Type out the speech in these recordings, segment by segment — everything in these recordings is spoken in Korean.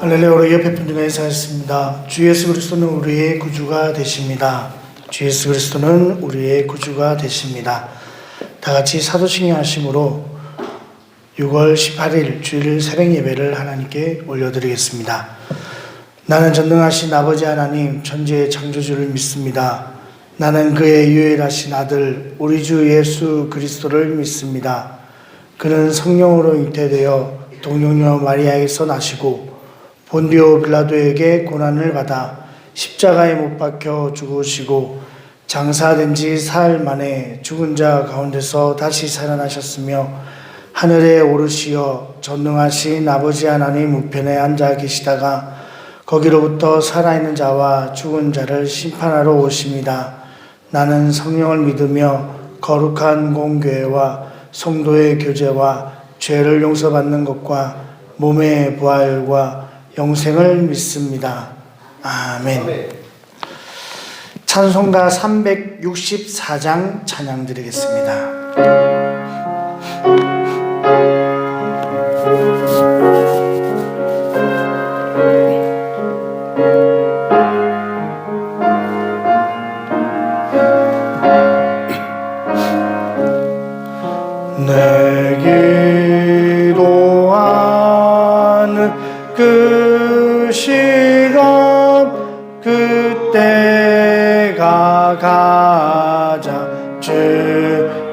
할렐루야. 우리 옆에 분들과 인사했습니다. 주 예수 그리스도는 우리의 구주가 되십니다. 주 예수 그리스도는 우리의 구주가 되십니다. 다 같이 사도신경 하심으로 6월 18일 주일 새벽 예배를 하나님께 올려드리겠습니다. 나는 전능하신 아버지 하나님 천지의 창조주를 믿습니다. 나는 그의 유일하신 아들 우리 주 예수 그리스도를 믿습니다. 그는 성령으로 잉태되어 동정녀 마리아에게서 나시고 본디오 빌라도에게 고난을 받아 십자가에 못 박혀 죽으시고 장사된 지 사흘 만에 죽은 자 가운데서 다시 살아나셨으며 하늘에 오르시어 전능하신 아버지 하나님 우편에 앉아 계시다가 거기로부터 살아있는 자와 죽은 자를 심판하러 오십니다. 나는 성령을 믿으며 거룩한 공교회와 성도의 교제와 죄를 용서받는 것과 몸의 부활과 영생을 믿습니다. 아멘. 찬송가 364장 찬양 드리겠습니다. 내 기도하는 그 시간 그때가 가장 즐겁다.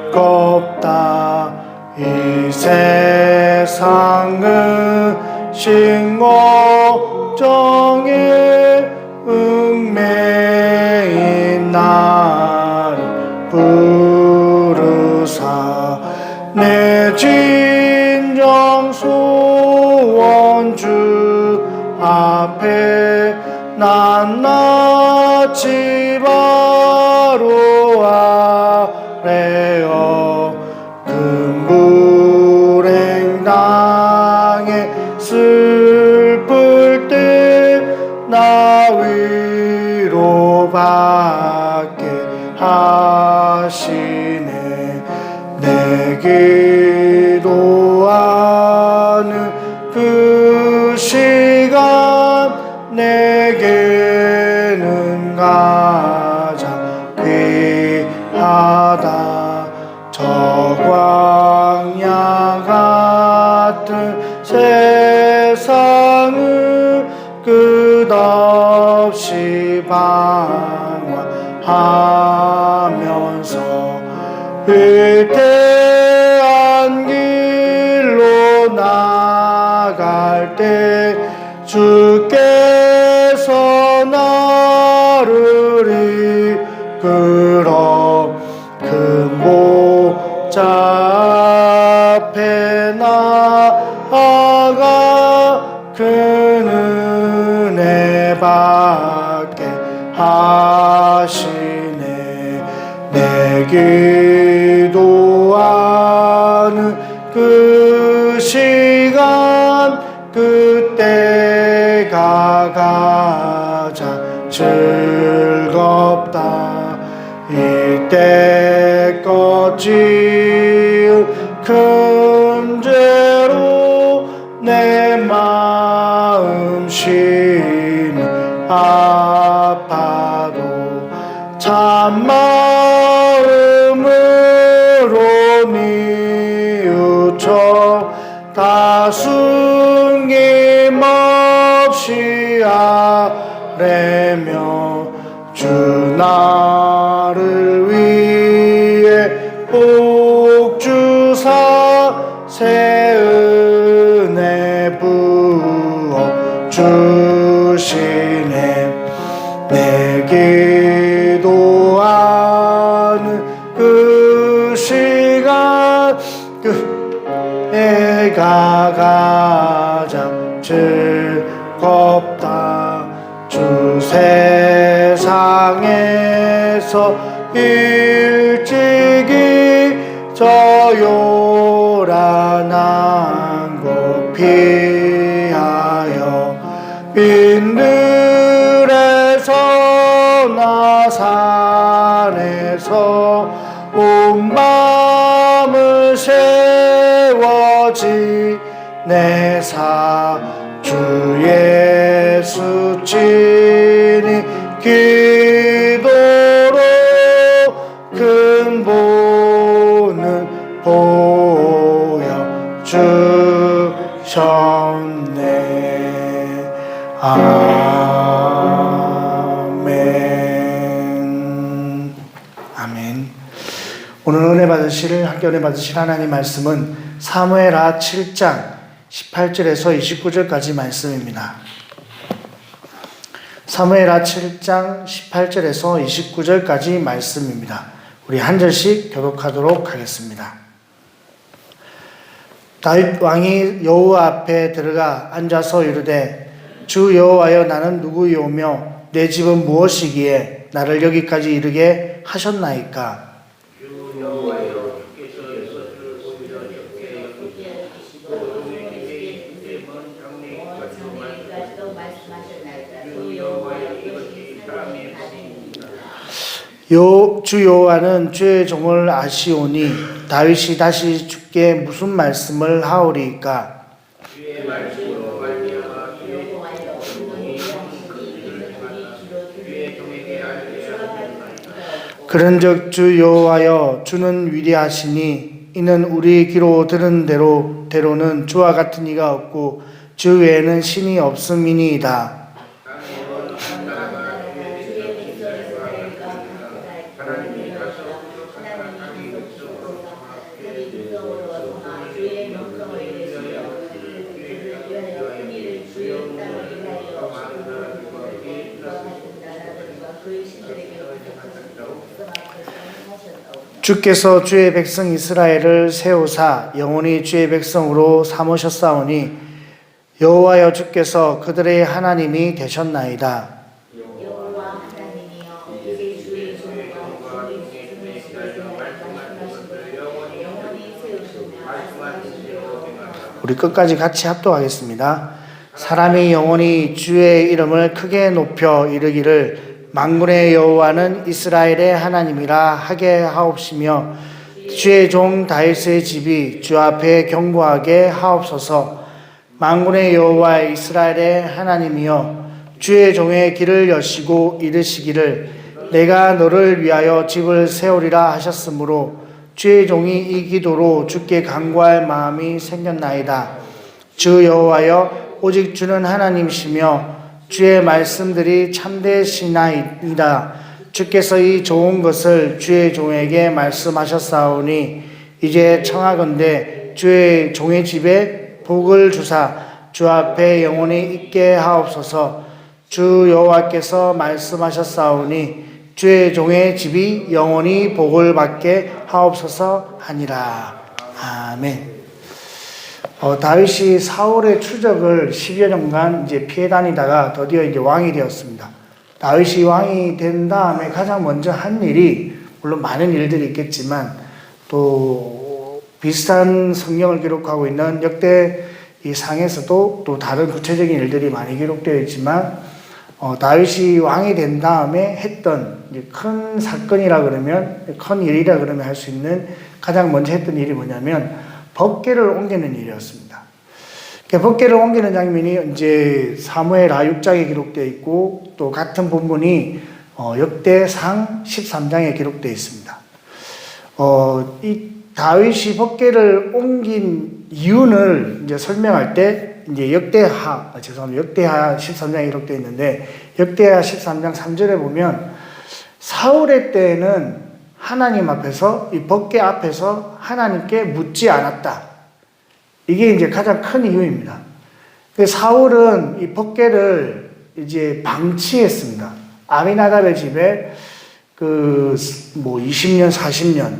이 세상은 신걱정에 얽매인 나를 부르사 내 진정 소원 주 앞에 낱낱이 바로 아래어 금불행 당해 슬플 때 나 위로받게 하시네. 내 기도하는 그 시간 내게는 가장 귀하다. 저 광야 같은 세상을 끝없이 방황하면서 위태한 길로 나갈 때 주께서 나를 이끌어 그 목자 앞에 나아가 그 은혜 받게 하시네. 내 기도하는 그 시간 그때가 가장 즐겁다. 이때껏 지은 큰 죄로 내 마음 쉬는 아파도 참마음으로 뉘우쳐 다 숨김없이 아뢰며 주 나를 위해 복주사 새 은혜 부어 주시네. 내 기도하는 그 시간 그때가 가장 즐겁다. 주 세상에서 일찍이 저 요란한 곳 피하여 빈들에서 나산에서 온 마음을 세워지 내 사 주의 아멘. 아멘. 오늘 함께 은혜 받으실 하나님 말씀은 사무엘하 7장 18절에서 29절까지 말씀입니다. 사무엘하 7장 18절에서 29절까지 말씀입니다. 우리 한 절씩 교독하도록 하겠습니다. 다윗 왕이 여호와 앞에 들어가 앉아서 이르되 주 여호와여 나는 누구이오며 내 집은 무엇이기에 나를 여기까지 이르게 하셨나이까. 주 여호와는 주의 종을 아시오니 다윗이 다시 주께 무슨 말씀을 하오리이까. 그런즉 주 여호와여 주는 위대하시니 이는 우리 귀로 들은 대로는 주와 같은 이가 없고 주 외에는 신이 없음이니이다. 주께서 주의 백성 이스라엘을 세우사 영원히 주의 백성으로 삼으셨사오니 여호와여 주께서 그들의 하나님이 되셨나이다. 우리 끝까지 같이 합독하겠습니다. 사람이 영원히 주의 이름을 크게 높여 이르기를 만군의 여호와는 이스라엘의 하나님이라 하게 하옵시며 주의 종 다윗의 집이 주 앞에 경고하게 하옵소서. 만군의 여호와 이스라엘의 하나님이여 주의 종의 길을 여시고 이르시기를 내가 너를 위하여 집을 세우리라 하셨으므로 주의 종이 이 기도로 주께 간구할 마음이 생겼나이다. 주 여호와여 오직 주는 하나님이시며 주의 말씀들이 참되시나이다. 주께서 이 좋은 것을 주의 종에게 말씀하셨사오니 이제 청하건대 주의 종의 집에 복을 주사 주 앞에 영원히 있게 하옵소서. 주 여호와께서 말씀하셨사오니 주의 종의 집이 영원히 복을 받게 하옵소서 하니라. 아멘. 다윗이 사울의 추적을 10여 년간 이제 피해 다니다가 드디어 이제 왕이 되었습니다. 다윗이 왕이 된 다음에 가장 먼저 한 일이, 물론 많은 일들이 있겠지만 또 비슷한 성경을 기록하고 있는 역대 이 상에서도 또 다른 구체적인 일들이 많이 기록되어 있지만 다윗이 왕이 된 다음에 했던 이제 큰 사건이라 그러면, 큰 일이라 그러면 할 수 있는 가장 먼저 했던 일이 뭐냐면 법궤를 옮기는 일이었습니다. 법궤를 옮기는 장면이 이제 사무엘하 6장에 기록되어 있고 또 같은 본문이 역대상 13장에 기록되어 있습니다. 이 다윗이 법궤를 옮긴 이유를 이제 설명할 때 이제 역대하 13장에 기록되어 있는데 역대하 13장 3절에 보면 사울의 때에는 하나님 앞에서 이 법궤 앞에서 하나님께 묻지 않았다. 이게 이제 가장 큰 이유입니다. 사울은 이 법궤를 이제 방치했습니다. 아비나답의 집에 20년, 40년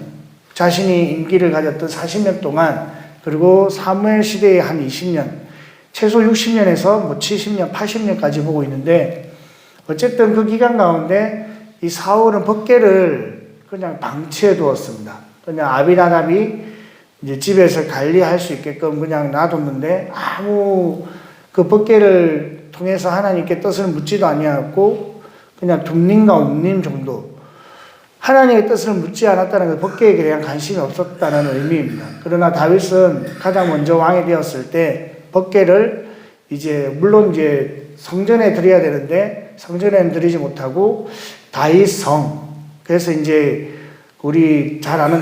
자신이 임기를 가졌던 40년 동안, 그리고 사무엘 시대에 한 20년, 최소 60년에서 70년, 80년까지 보고 있는데 어쨌든 그 기간 가운데 이 사울은 법궤를 그냥 방치해 두었습니다. 그냥 아비나답이 이제 집에서 관리할 수 있게끔 그냥 놔뒀는데 아무 그 법궤를 통해서 하나님께 뜻을 묻지도 아니하였고 그냥 둠님과 옴님 정도, 하나님의 뜻을 묻지 않았다는 것, 법궤에 대한 관심이 없었다는 의미입니다. 그러나 다윗은 가장 먼저 왕이 되었을 때 법궤를 이제 물론 이제 성전에 드려야 되는데 성전에는 드리지 못하고 다윗성, 그래서 이제 우리 잘 아는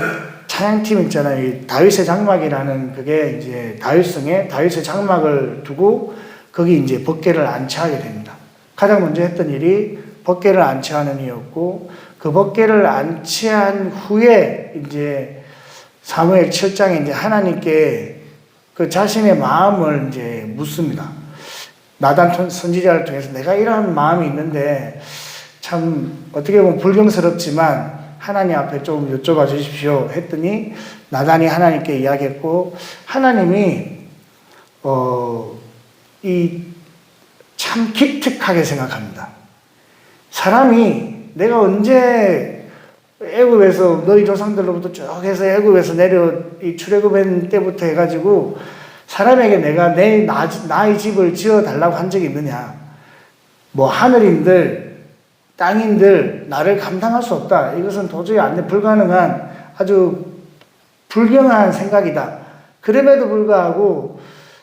찬양팀 있잖아요. 이 다윗의 장막이라는 그게 이제 다윗의 장막을 두고 거기 이제 법궤를 안치하게 됩니다. 가장 먼저 했던 일이 법궤를 안치하는 일이었고, 그 법궤를 안치한 후에 이제 사무엘 7장에 이제 하나님께 그 자신의 마음을 이제 묻습니다. 나단 선지자를 통해서 내가 이런 마음이 있는데 참 어떻게 보면 불경스럽지만 하나님 앞에 좀 여쭤봐 주십시오 했더니 나단이 하나님께 이야기했고, 하나님이 참 기특하게 생각합니다. 사람이 내가 언제 애굽에서 너희 조상들로부터 쭉 해서 애굽에서 이 출애굽한 때부터 해가지고 사람에게 내가 나의 집을 지어 달라고 한 적이 있느냐? 뭐 하늘인들 땅인들 나를 감당할 수 없다. 이것은 도저히 불가능한 아주 불경한 생각이다. 그럼에도 불구하고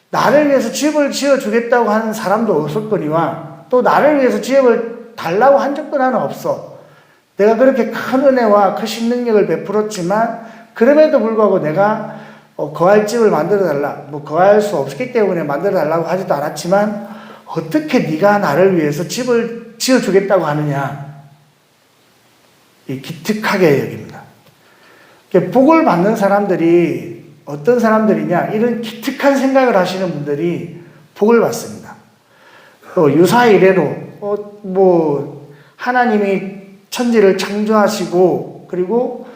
나를 위해서 집을 지어주겠다고 하는 사람도 없었거니와 또 나를 위해서 집을 달라고 한 적도 나는 없어. 내가 그렇게 큰 은혜와 크신 능력을 베풀었지만 그럼에도 불구하고 내가 거할 집을 만들어달라. 뭐 거할 수 없기 때문에 만들어달라고 하지도 않았지만 어떻게 네가 나를 위해서 집을 지어주겠다고 하느냐. 이 기특하게 여깁니다. 복을 받는 사람들이 어떤 사람들이냐. 이런 기특한 생각을 하시는 분들이 복을 받습니다. 유사 이래로 하나님이 천지를 창조하시고 그리고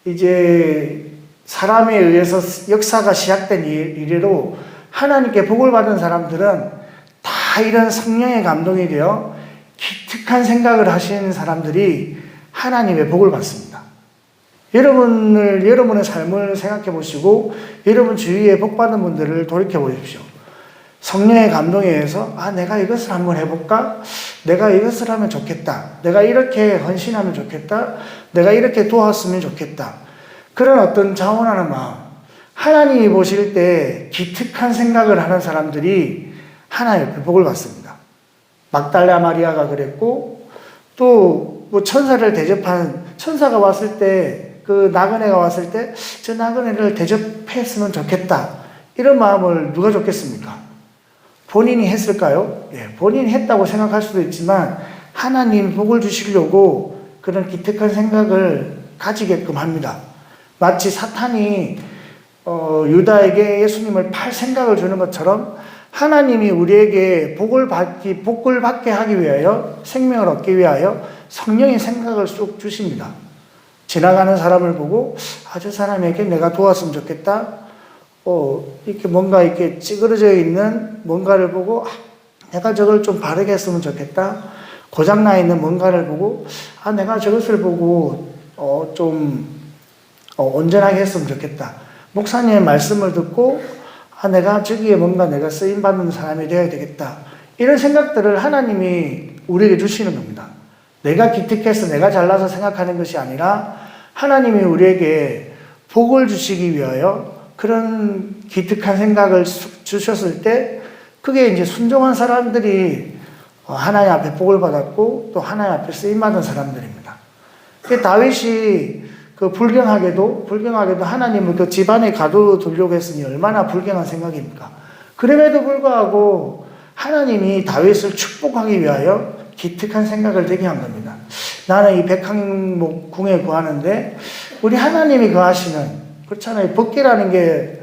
이제 사람에 의해서 역사가 시작된 이래로 하나님께 복을 받은 사람들은 다 이런 성령의 감동이 되어 기특한 생각을 하시는 사람들이 하나님의 복을 받습니다. 여러분의 삶을 생각해 보시고 여러분 주위에 복 받은 분들을 돌이켜 보십시오. 성령의 감동에 의해서 내가 이것을 한번 해볼까? 내가 이것을 하면 좋겠다. 내가 이렇게 헌신하면 좋겠다. 내가 이렇게 도왔으면 좋겠다. 그런 어떤 자원하는 마음. 하나님이 보실 때 기특한 생각을 하는 사람들이 하나님의 복을 받습니다. 막달라 마리아가 그랬고 또 뭐 천사를 대접한 천사가 왔을 때 그 나그네가 왔을 때 저 나그네를 대접했으면 좋겠다. 이런 마음을 누가 줬겠습니까? 본인이 했을까요? 예, 본인이 했다고 생각할 수도 있지만 하나님 복을 주시려고 그런 기특한 생각을 가지게끔 합니다. 마치 사탄이 유다에게 예수님을 팔 생각을 주는 것처럼 하나님이 우리에게 복을 받게 하기 위하여 생명을 얻기 위하여 성령의 생각을 쏙 주십니다. 지나가는 사람을 보고 저 사람에게 내가 도왔으면 좋겠다. 이렇게 뭔가 이렇게 찌그러져 있는 뭔가를 보고 내가 저걸 좀 바르게 했으면 좋겠다. 고장나 있는 뭔가를 보고 내가 저것을 보고 좀 온전하게 했으면 좋겠다. 목사님의 말씀을 듣고 내가 저기에 뭔가 내가 쓰임받는 사람이 되어야 되겠다. 이런 생각들을 하나님이 우리에게 주시는 겁니다. 내가 기특해서 내가 잘나서 생각하는 것이 아니라 하나님이 우리에게 복을 주시기 위하여 그런 기특한 생각을 주셨을 때 그게 이제 순종한 사람들이 하나님 앞에 복을 받았고 또 하나님 앞에 쓰임받은 사람들입니다. 다윗이 불경하게도 하나님을 그 집안에 가둬두려고 했으니 얼마나 불경한 생각입니까? 그럼에도 불구하고 하나님이 다윗을 축복하기 위하여 기특한 생각을 되게 한 겁니다. 나는 이 백항목궁에 거하는데 우리 하나님이 거하시는, 그렇잖아요. 법궤라는 게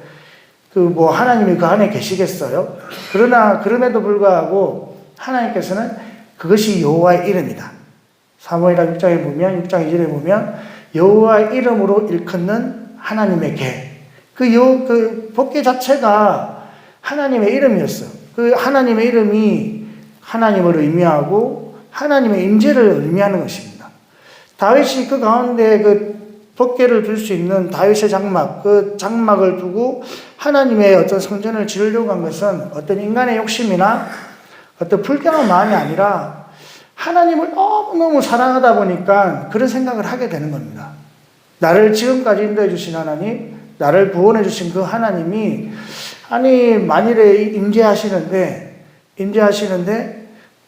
하나님이 그 안에 계시겠어요? 그러나 그럼에도 불구하고 하나님께서는 그것이 여호와의 이름이다. 사무엘하 6장 2절에 보면 여호와의 이름으로 일컫는 하나님의 궤. 그 법궤 자체가 하나님의 이름이었어요. 그 하나님의 이름이 하나님을 의미하고 하나님의 임재를 의미하는 것입니다. 다윗이 그 가운데 법궤를 둘 수 있는 다윗의 장막, 그 장막을 두고 하나님의 어떤 성전을 지으려고 한 것은 어떤 인간의 욕심이나 어떤 불경한 마음이 아니라 하나님을 너무너무 사랑하다 보니까 그런 생각을 하게 되는 겁니다. 나를 지금까지 인도해 주신 하나님, 나를 구원해 주신 그 하나님이 만일에 임재하시는데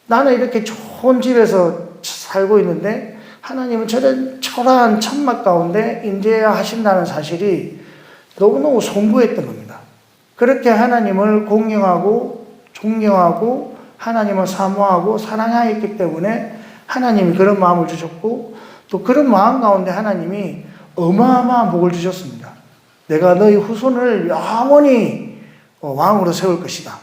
나는 이렇게 좋은 집에서 살고 있는데 하나님은 저런 초라한 천막 가운데 임재하신다는 사실이 너무너무 송구했던 겁니다. 그렇게 하나님을 공경하고 존경하고 하나님을 사모하고 사랑하였기 때문에 하나님이 그런 마음을 주셨고, 또 그런 마음 가운데 하나님이 어마어마한 복을 주셨습니다. 내가 너희 후손을 영원히 왕으로 세울 것이다.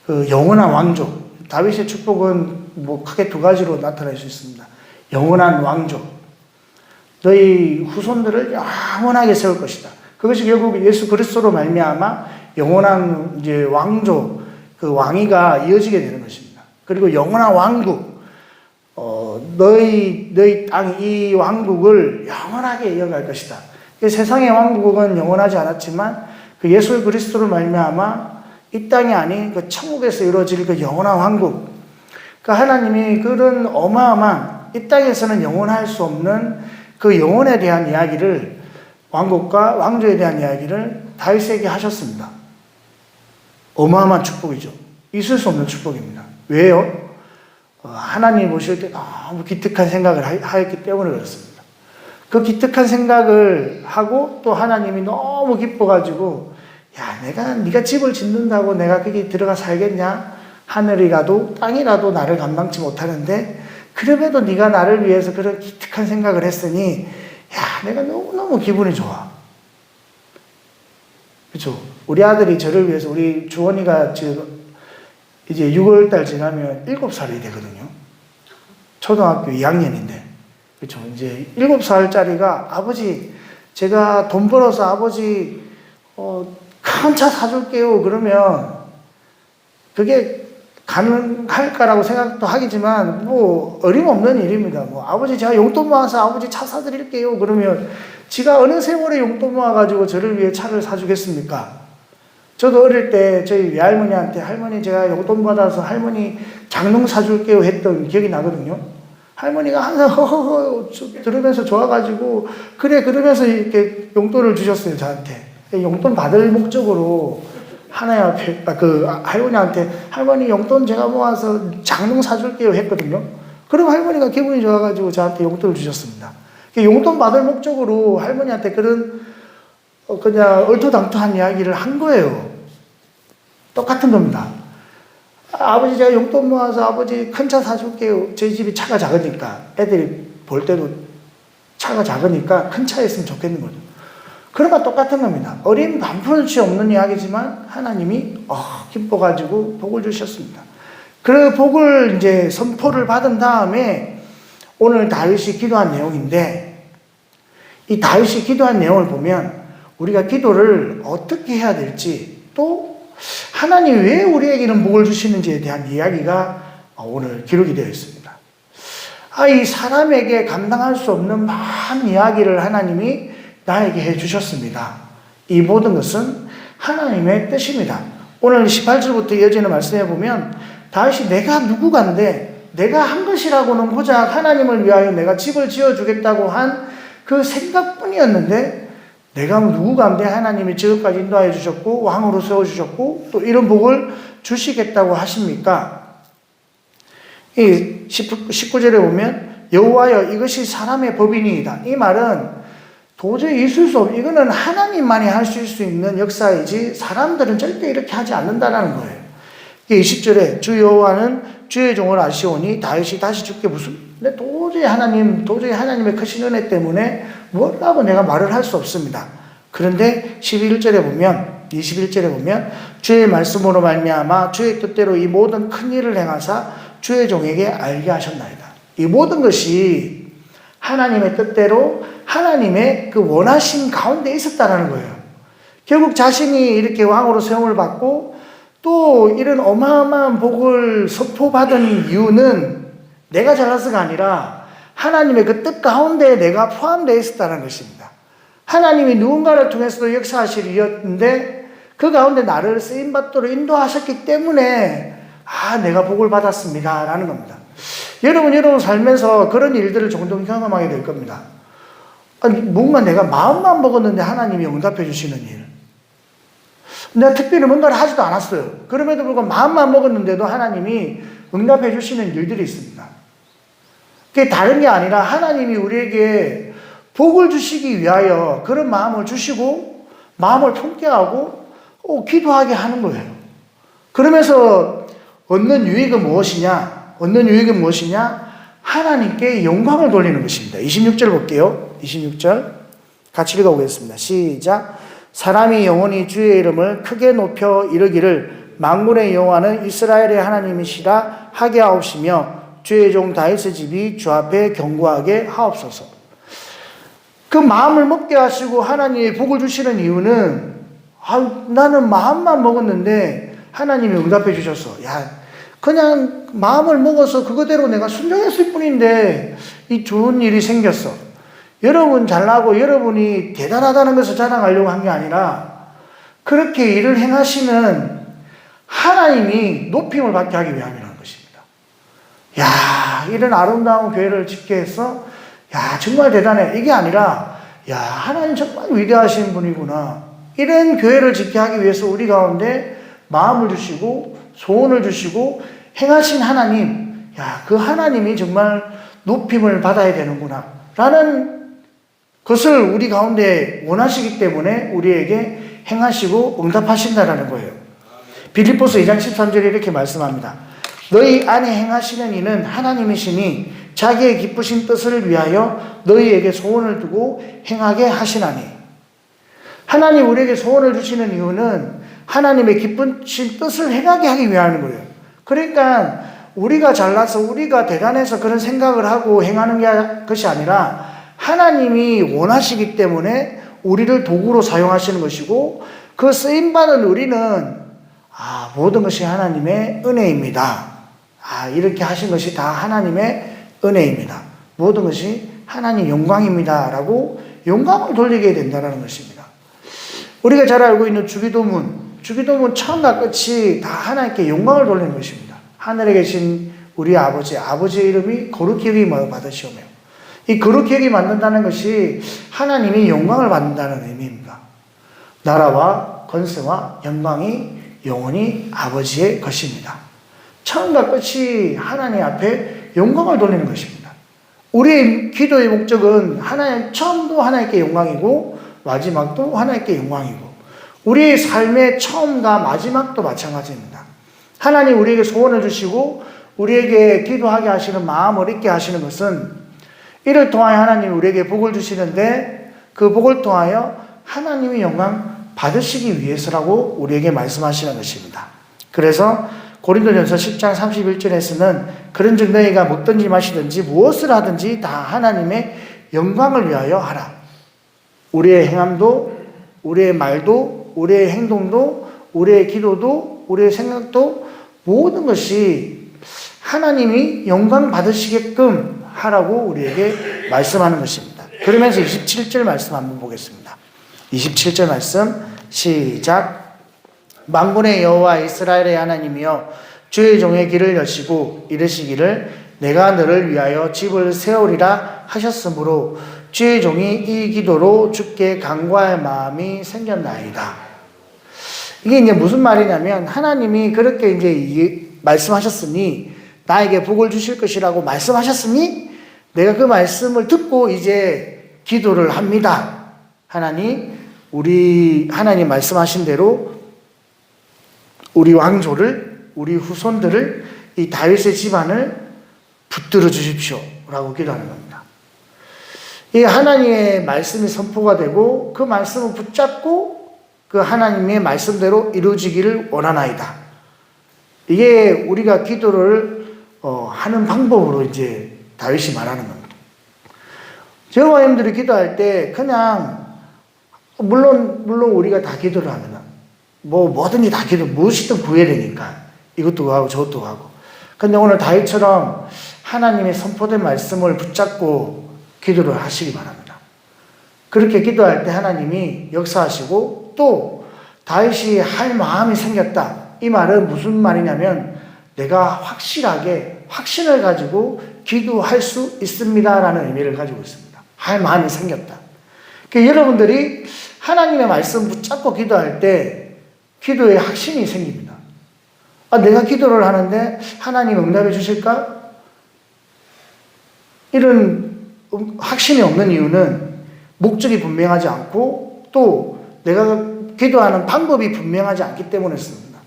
그 영원한 왕족. 다윗의 축복은 뭐 크게 두 가지로 나타날 수 있습니다. 영원한 왕족. 너희 후손들을 영원하게 세울 것이다. 그것이 결국 예수 그리스도로 말미암아 영원한 이제 왕족, 그 왕위가 이어지게 되는 것입니다. 그리고 영원한 왕국, 너희 땅 이 왕국을 영원하게 이어갈 것이다. 세상의 왕국은 영원하지 않았지만 그 예수 그리스도를 말미암아 이 땅이 아닌 그 천국에서 이루어질 그 영원한 왕국, 그 하나님이 그런 어마어마한 이 땅에서는 영원할 수 없는 그 영혼에 대한 이야기를, 왕국과 왕조에 대한 이야기를 다윗에게 하셨습니다. 어마어마한 축복이죠. 있을 수 없는 축복입니다. 왜요? 하나님 보실 때 너무 기특한 생각을 하였기 때문에 그렇습니다. 그 기특한 생각을 하고 또 하나님이 너무 기뻐가지고, 야, 네가 집을 짓는다고 내가 거기 들어가 살겠냐? 하늘이라도 땅이라도 나를 감당치 못하는데 그럼에도 네가 나를 위해서 그런 기특한 생각을 했으니, 야, 내가 너무너무 기분이 좋아. 그렇죠? 우리 아들이 저를 위해서, 우리 주원이가 지금 이제 6월달 지나면 7살이 되거든요. 초등학교 2학년인데. 그렇죠? 이제 7살짜리가 아버지, 제가 돈 벌어서 아버지 큰 차 사줄게요. 그러면 그게 가능할까라고 생각도 하겠지만 뭐 어림없는 일입니다. 뭐 아버지 제가 용돈 모아서 아버지 차 사드릴게요. 그러면 지가 어느 세월에 용돈 모아가지고 저를 위해 차를 사주겠습니까? 저도 어릴 때 저희 외할머니한테, 할머니 제가 용돈 받아서 할머니 장롱 사줄게요 했던 기억이 나거든요. 할머니가 항상 허허허 들으면서 좋아가지고 그래 그러면서 이렇게 용돈을 주셨어요. 저한테. 용돈 받을 목적으로 하나님 앞에, 그 할머니한테 할머니 용돈 제가 모아서 장롱 사줄게요 했거든요. 그럼 할머니가 기분이 좋아가지고 저한테 용돈을 주셨습니다. 용돈 받을 목적으로 할머니한테 그런 그냥 얼토당토한 이야기를 한 거예요. 똑같은 겁니다. 아버지 제가 용돈 모아서 아버지 큰 차 사줄게요. 저희 집이 차가 작으니까, 애들이 볼 때도 차가 작으니까 큰 차에 있으면 좋겠는 거죠. 그런 거 똑같은 겁니다. 어린 반푼치 없는 이야기지만 하나님이 기뻐가지고 복을 주셨습니다. 그 복을 이제 선포를 받은 다음에 오늘 다윗이 기도한 내용인데, 이 다윗이 기도한 내용을 보면 우리가 기도를 어떻게 해야 될지, 또 하나님이 왜 우리에게는 복을 주시는지에 대한 이야기가 오늘 기록이 되어 있습니다. 이 사람에게 감당할 수 없는 많은 이야기를 하나님이 나에게 해주셨습니다. 이 모든 것은 하나님의 뜻입니다. 오늘 18절부터 이어지는 말씀에 보면 다윗이 내가 누구간데 내가 한 것이라고는 고작 하나님을 위하여 내가 집을 지어주겠다고 한 그 생각뿐이었는데, 내가 누구간데 하나님이 지금까지 인도하여 주셨고 왕으로 세워주셨고 또 이런 복을 주시겠다고 하십니까? 이 19절에 보면 여호와여 이것이 사람의 법이니이다. 이 말은 도저히 있을 수 없고 이거는 하나님만이 하실 수 있는 역사이지 사람들은 절대 이렇게 하지 않는다는 거예요. 20절에 주 여호와는 주의 종을 아시오니 다윗이 다시 죽게 근데 도저히 하나님의 크신 은혜 때문에 뭐라고 내가 말을 할 수 없습니다. 그런데 21절에 보면 주의 말씀으로 말미암아 주의 뜻대로 이 모든 큰 일을 행하사 주의 종에게 알게 하셨나이다. 이 모든 것이 하나님의 뜻대로 하나님의 그 원하심 가운데 있었다는 거예요. 결국 자신이 이렇게 왕으로 세움을 받고 또 이런 어마어마한 복을 선포받은 이유는 내가 잘나서가 아니라 하나님의 그 뜻 가운데 내가 포함되어 있었다는 것입니다. 하나님이 누군가를 통해서도 역사하시리였는데 그 가운데 나를 쓰임받도록 인도하셨기 때문에 내가 복을 받았습니다 라는 겁니다. 여러분 살면서 그런 일들을 종종 경험하게 될 겁니다. 뭔가 내가 마음만 먹었는데 하나님이 응답해 주시는 일. 내가 특별히 뭔가를 하지도 않았어요. 그럼에도 불구하고 마음만 먹었는데도 하나님이 응답해 주시는 일들이 있습니다. 그게 다른 게 아니라 하나님이 우리에게 복을 주시기 위하여 그런 마음을 주시고 마음을 품게 하고 기도하게 하는 거예요. 그러면서 얻는 유익은 무엇이냐? 얻는 유익은 무엇이냐? 하나님께 영광을 돌리는 것입니다. 26절 볼게요. 26절 같이 읽어보겠습니다. 시작. 사람이 영원히 주의 이름을 크게 높여 이르기를 만군의 여호와는 이스라엘의 하나님이시라 하게 하옵시며 주의 종 다윗의 집이 주 앞에 견고하게 하옵소서. 그 마음을 먹게 하시고 하나님의 복을 주시는 이유는 나는 마음만 먹었는데 하나님이 응답해 주셔서 그냥 마음을 먹어서 그거대로 내가 순종했을 뿐인데 이 좋은 일이 생겼어. 여러분 잘나고 여러분이 대단하다는 것을 자랑하려고 한 게 아니라 그렇게 일을 행하시는 하나님이 높임을 받게 하기 위함이라는 것입니다. 이런 아름다운 교회를 짓게 해서 정말 대단해. 이게 아니라 하나님 정말 위대하신 분이구나. 이런 교회를 짓게 하기 위해서 우리 가운데 마음을 주시고 소원을 주시고 행하신 하나님, 그 하나님이 정말 높임을 받아야 되는구나 라는 것을 우리 가운데 원하시기 때문에 우리에게 행하시고 응답하신다라는 거예요. 빌립보서 2장 13절에 이렇게 말씀합니다. 너희 안에 행하시는 이는 하나님이시니 자기의 기쁘신 뜻을 위하여 너희에게 소원을 두고 행하게 하시나니. 하나님 우리에게 소원을 주시는 이유는 하나님의 기쁘신 뜻을 행하게 하기 위하는 거예요. 그러니까 우리가 잘나서 우리가 대단해서 그런 생각을 하고 행하는 것이 아니라 하나님이 원하시기 때문에 우리를 도구로 사용하시는 것이고 그 쓰임받은 우리는 모든 것이 하나님의 은혜입니다. 이렇게 하신 것이 다 하나님의 은혜입니다. 모든 것이 하나님 영광입니다. 라고 영광을 돌리게 된다는 것입니다. 우리가 잘 알고 있는 주기도문 주기도문 처음과 끝이 다 하나님께 영광을 돌리는 것입니다. 하늘에 계신 우리 아버지의 이름이 거룩히 여김을 받으시오며, 이 거룩히 여김을 받는다는 것이 하나님이 영광을 받는다는 의미입니다. 나라와 권세와 영광이 영원히 아버지의 것입니다. 처음과 끝이 하나님 앞에 영광을 돌리는 것입니다. 우리의 기도의 목적은 처음도 하나님께 영광이고 마지막도 하나님께 영광이고, 우리의 삶의 처음과 마지막도 마찬가지입니다. 하나님 우리에게 소원을 주시고 우리에게 기도하게 하시는 마음을 있게 하시는 것은 이를 통하여 하나님 우리에게 복을 주시는데, 그 복을 통하여 하나님이 영광 받으시기 위해서라고 우리에게 말씀하시는 것입니다. 그래서 고린도전서 10장 31절에서는 그런즉 너희가 먹든지 마시든지 무엇을 하든지 다 하나님의 영광을 위하여 하라. 우리의 행함도, 우리의 말도, 우리의 행동도, 우리의 기도도, 우리의 생각도 모든 것이 하나님이 영광 받으시게끔 하라고 우리에게 말씀하는 것입니다. 그러면서 27절 말씀 한번 보겠습니다. 27절 말씀 시작. 만군의 여호와 이스라엘의 하나님이여 주의 종의 길을 여시고 이르시기를 내가 너를 위하여 집을 세우리라 하셨으므로 주의 종이 이 기도로 주께 간구할 마음이 생겼나이다. 이게 이제 무슨 말이냐면, 하나님이 그렇게 이제 말씀하셨으니, 나에게 복을 주실 것이라고 말씀하셨으니 내가 그 말씀을 듣고 이제 기도를 합니다. 하나님 말씀하신 대로 우리 왕조를, 우리 후손들을, 이 다윗의 집안을 붙들어 주십시오 라고 기도하는 겁니다. 이 하나님의 말씀이 선포가 되고 그 말씀을 붙잡고 그 하나님의 말씀대로 이루어지기를 원하나이다. 이게 우리가 기도를 하는 방법으로 이제 다윗이 말하는 겁니다. 저와 여러분들이 기도할 때 그냥 물론 우리가 다 기도를 합니다. 뭐든지 다 무엇이든 구해야 되니까 이것도 하고 저것도 하고. 근데 오늘 다윗처럼 하나님의 선포된 말씀을 붙잡고 기도를 하시기 바랍니다. 그렇게 기도할 때 하나님이 역사하시고, 또 다윗이 할 마음이 생겼다. 이 말은 무슨 말이냐면, 내가 확신을 가지고 기도할 수 있습니다라는 의미를 가지고 있습니다. 할 마음이 생겼다. 그러니까 여러분들이 하나님의 말씀 붙잡고 기도할 때 기도에 확신이 생깁니다. 내가 기도를 하는데 하나님 응답해 주실까? 이런 확신이 없는 이유는 목적이 분명하지 않고 또 내가 기도하는 방법이 분명하지 않기 때문이었습니다.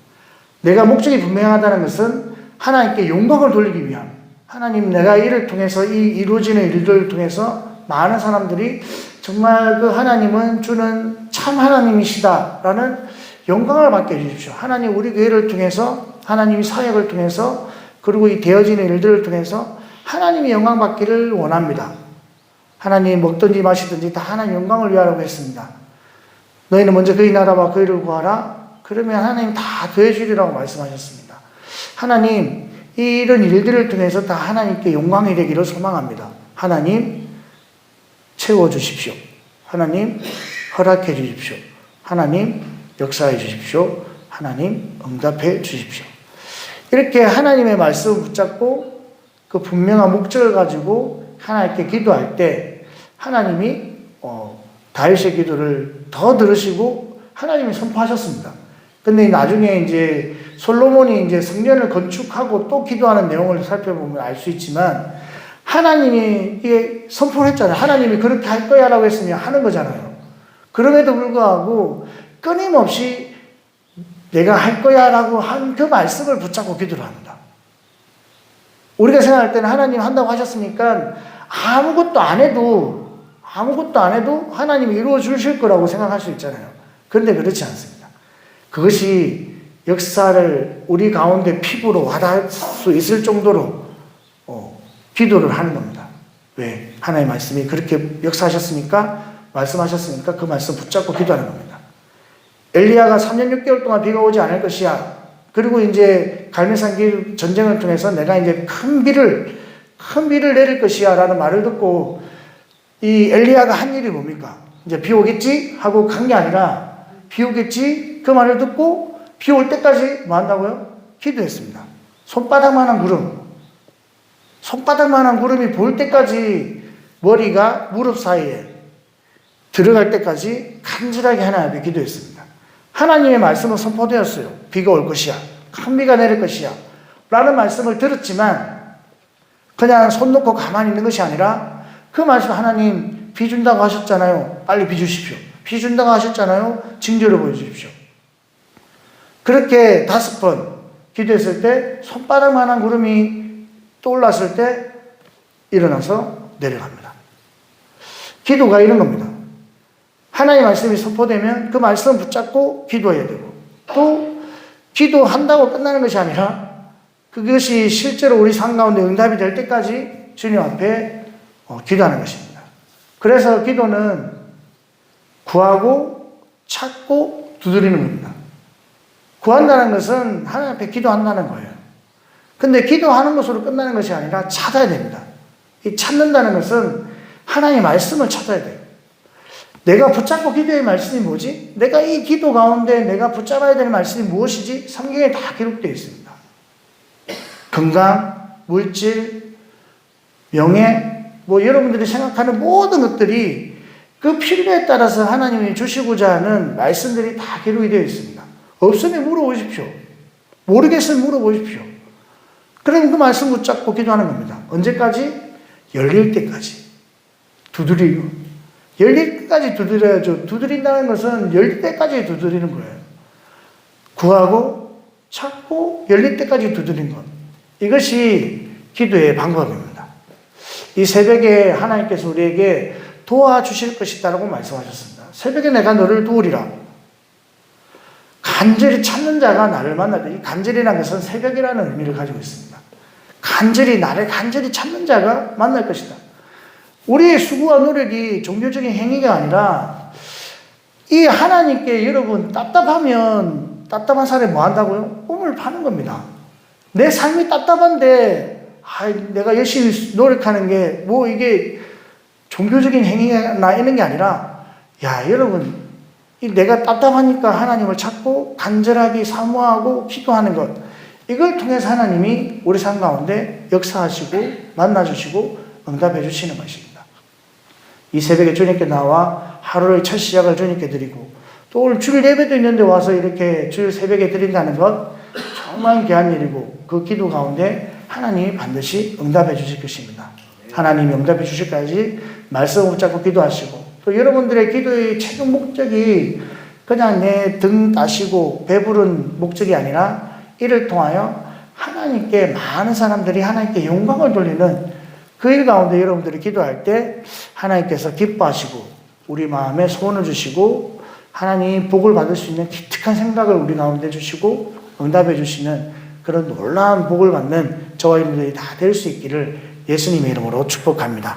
내가 목적이 분명하다는 것은 하나님께 영광을 돌리기 위함. 하나님, 내가 이를 통해서 이 이루어지는 일들을 통해서 많은 사람들이 정말 그 하나님은 주는 참 하나님이시다라는 영광을 받게 해주십시오. 하나님, 우리 교회를 통해서, 하나님이 사역을 통해서, 그리고 이 되어지는 일들을 통해서 하나님이 영광 받기를 원합니다. 하나님, 먹든지 마시든지 다 하나님 영광을 위하라고 했습니다. 너희는 먼저 그의 나라와 그의를 구하라. 그러면 하나님 다 더해주리라고 말씀하셨습니다. 하나님, 이런 일들을 통해서 다 하나님께 영광이 되기를 소망합니다. 하나님, 채워주십시오. 하나님, 허락해 주십시오. 하나님, 역사해 주십시오. 하나님, 응답해 주십시오. 이렇게 하나님의 말씀을 붙잡고 그 분명한 목적을 가지고 하나님께 기도할 때 하나님이 다윗의 기도를 더 들으시고 하나님이 선포하셨습니다. 근데 나중에 이제 솔로몬이 이제 성전을 건축하고 또 기도하는 내용을 살펴보면 알 수 있지만 하나님이 이게 선포를 했잖아요. 하나님이 그렇게 할 거야 라고 했으면 하는 거잖아요. 그럼에도 불구하고 끊임없이 내가 할 거야 라고 한 그 말씀을 붙잡고 기도를 합니다. 우리가 생각할 때는 하나님 한다고 하셨으니까 아무것도 안 해도 하나님이 이루어 주실 거라고 생각할 수 있잖아요. 그런데 그렇지 않습니다. 그것이 역사를 우리 가운데 피부로 와닿을 수 있을 정도로 기도를 하는 겁니다. 왜? 하나님의 말씀이 그렇게 역사하셨으니까, 말씀하셨으니까 그 말씀 붙잡고 기도하는 겁니다. 엘리야가 3년 6개월 동안 비가 오지 않을 것이야. 그리고 이제 갈멜산 전쟁을 통해서 내가 이제 큰 비를 내릴 것이야 라는 말을 듣고 이 엘리야가 한 일이 뭡니까? 이제 비 오겠지? 하고 간 게 아니라 비 오겠지? 그 말을 듣고 비 올 때까지 뭐 한다고요? 기도했습니다. 손바닥만한 구름이 보일 때까지 머리가 무릎 사이에 들어갈 때까지 간절하게 하나님 앞에 기도했습니다. 하나님의 말씀은 선포되었어요. 비가 올 것이야. 큰 비가 내릴 것이야. 라는 말씀을 들었지만 그냥 손 놓고 가만히 있는 것이 아니라 그 말씀, 하나님 비 준다고 하셨잖아요. 빨리 비 주십시오. 비 준다고 하셨잖아요. 징조를 보여주십시오. 그렇게 5번 기도했을 때 손바닥만한 구름이 떠올랐을 때 일어나서 내려갑니다. 기도가 이런 겁니다. 하나님의 말씀이 선포되면 그 말씀을 붙잡고 기도해야 되고, 또 기도한다고 끝나는 것이 아니라 그것이 실제로 우리 삶 가운데 응답이 될 때까지 주님 앞에 기도하는 것입니다. 그래서 기도는 구하고 찾고 두드리는 겁니다. 구한다는 것은 하나님 앞에 기도한다는 거예요. 근데 기도하는 것으로 끝나는 것이 아니라 찾아야 됩니다. 이 찾는다는 것은 하나님의 말씀을 찾아야 돼요. 내가 붙잡고 기도의 말씀이 뭐지? 내가 이 기도 가운데 내가 붙잡아야 될 말씀이 무엇이지? 성경에 다 기록되어 있습니다. 건강, 물질, 명예, 여러분들이 생각하는 모든 것들이 그 필요에 따라서 하나님이 주시고자 하는 말씀들이 다 기록이 되어 있습니다. 없으면 물어보십시오. 모르겠으면 물어보십시오. 그럼 그 말씀 붙잡고 기도하는 겁니다. 언제까지? 열릴 때까지. 두드리고. 열릴 때까지 두드려야죠. 두드린다는 것은 열릴 때까지 두드리는 거예요. 구하고 찾고 열릴 때까지 두드리는 것. 이것이 기도의 방법입니다. 이 새벽에 하나님께서 우리에게 도와주실 것이다라고 말씀하셨습니다. 새벽에 내가 너를 도우리라. 간절히 찾는 자가 나를 만날 때, 이 간절이라는 것은 새벽이라는 의미를 가지고 있습니다. 나를 간절히 찾는 자가 만날 것이다. 우리의 수고와 노력이 종교적인 행위가 아니라 이 하나님께 여러분 답답한 사람이 뭐 한다고요? 꿈을 파는 겁니다. 내 삶이 답답한데 내가 열심히 노력하는 게 이게 종교적인 행위가 나 있는 게 아니라 여러분 내가 답답하니까 하나님을 찾고 간절하게 사모하고 기도하는 것, 이걸 통해서 하나님이 우리 삶 가운데 역사하시고 만나주시고 응답해 주시는 것입니다. 이 새벽에 주님께 나와 하루의 첫 시작을 주님께 드리고, 또 오늘 주일 예배도 있는데 와서 이렇게 주일 새벽에 드린다는 것 정말 귀한 일이고, 그 기도 가운데 하나님이 반드시 응답해 주실 것입니다. 하나님이 응답해 주실까지 말씀을 붙잡고 기도하시고, 또 여러분들의 기도의 최종 목적이 그냥 내 등 따시고 배부른 목적이 아니라 이를 통하여 하나님께 많은 사람들이 하나님께 영광을 돌리는 그 일 가운데 여러분들이 기도할 때 하나님께서 기뻐하시고 우리 마음에 소원을 주시고 하나님 복을 받을 수 있는 기특한 생각을 우리 가운데 주시고 응답해 주시는 그런 놀라운 복을 받는 저와 여러분들이 다 될 수 있기를 예수님의 이름으로 축복합니다.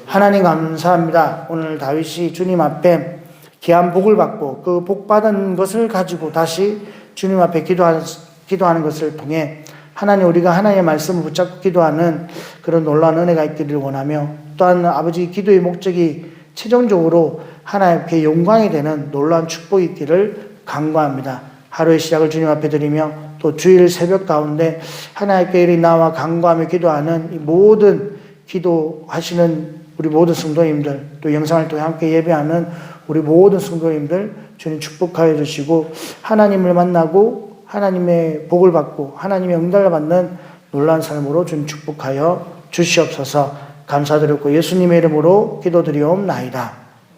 하나님 감사합니다. 오늘 다윗이 주님 앞에 귀한 복을 받고 그 복 받은 것을 가지고 다시 주님 앞에 기도하는 것을 통해 하나님, 우리가 하나님의 말씀을 붙잡고 기도하는 그런 놀라운 은혜가 있기를 원하며, 또한 아버지 기도의 목적이 최종적으로 하나님께 영광이 되는 놀라운 축복이 있기를 간구합니다. 하루의 시작을 주님 앞에 드리며 또 주일 새벽 가운데 하나님께 이리 나와 간구하며 기도하는 이 모든 기도하시는 우리 모든 성도님들, 또 영상을 통해 함께 예배하는 우리 모든 성도님들 주님 축복하여 주시고, 하나님을 만나고 하나님의 복을 받고 하나님의 응답을 받는 놀라운 삶으로 주님 축복하여 주시옵소서. 감사드렸고 예수님의 이름으로 기도드리옵나이다.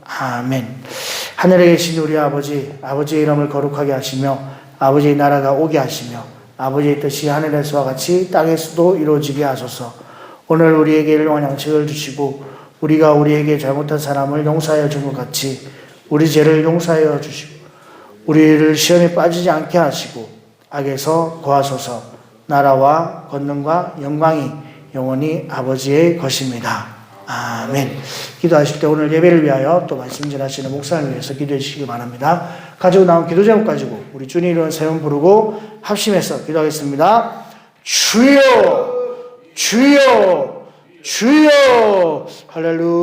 아멘. 하늘에 계신 우리 아버지, 아버지의 이름을 거룩하게 하시며 아버지의 나라가 오게 하시며 아버지의 뜻이 하늘에서와 같이 땅에서도 이루어지게 하소서. 오늘 우리에게 일용할 양식을 주시고 우리가 우리에게 잘못한 사람을 용서하여 준 것 같이 우리 죄를 용서하여 주시고 우리를 시험에 빠지지 않게 하시고 악에서 구하소서. 나라와 권능과 영광이 영원히 아버지의 것입니다. 아멘. 기도하실 때 오늘 예배를 위하여 또 말씀 전하시는 목사를 위해서 기도해 주시기 바랍니다. 가지고 나온 기도 제목 가지고 우리 주님 이름 세 번 부르고 합심해서 기도하겠습니다. 주여, 주여, 주여. 할렐루야.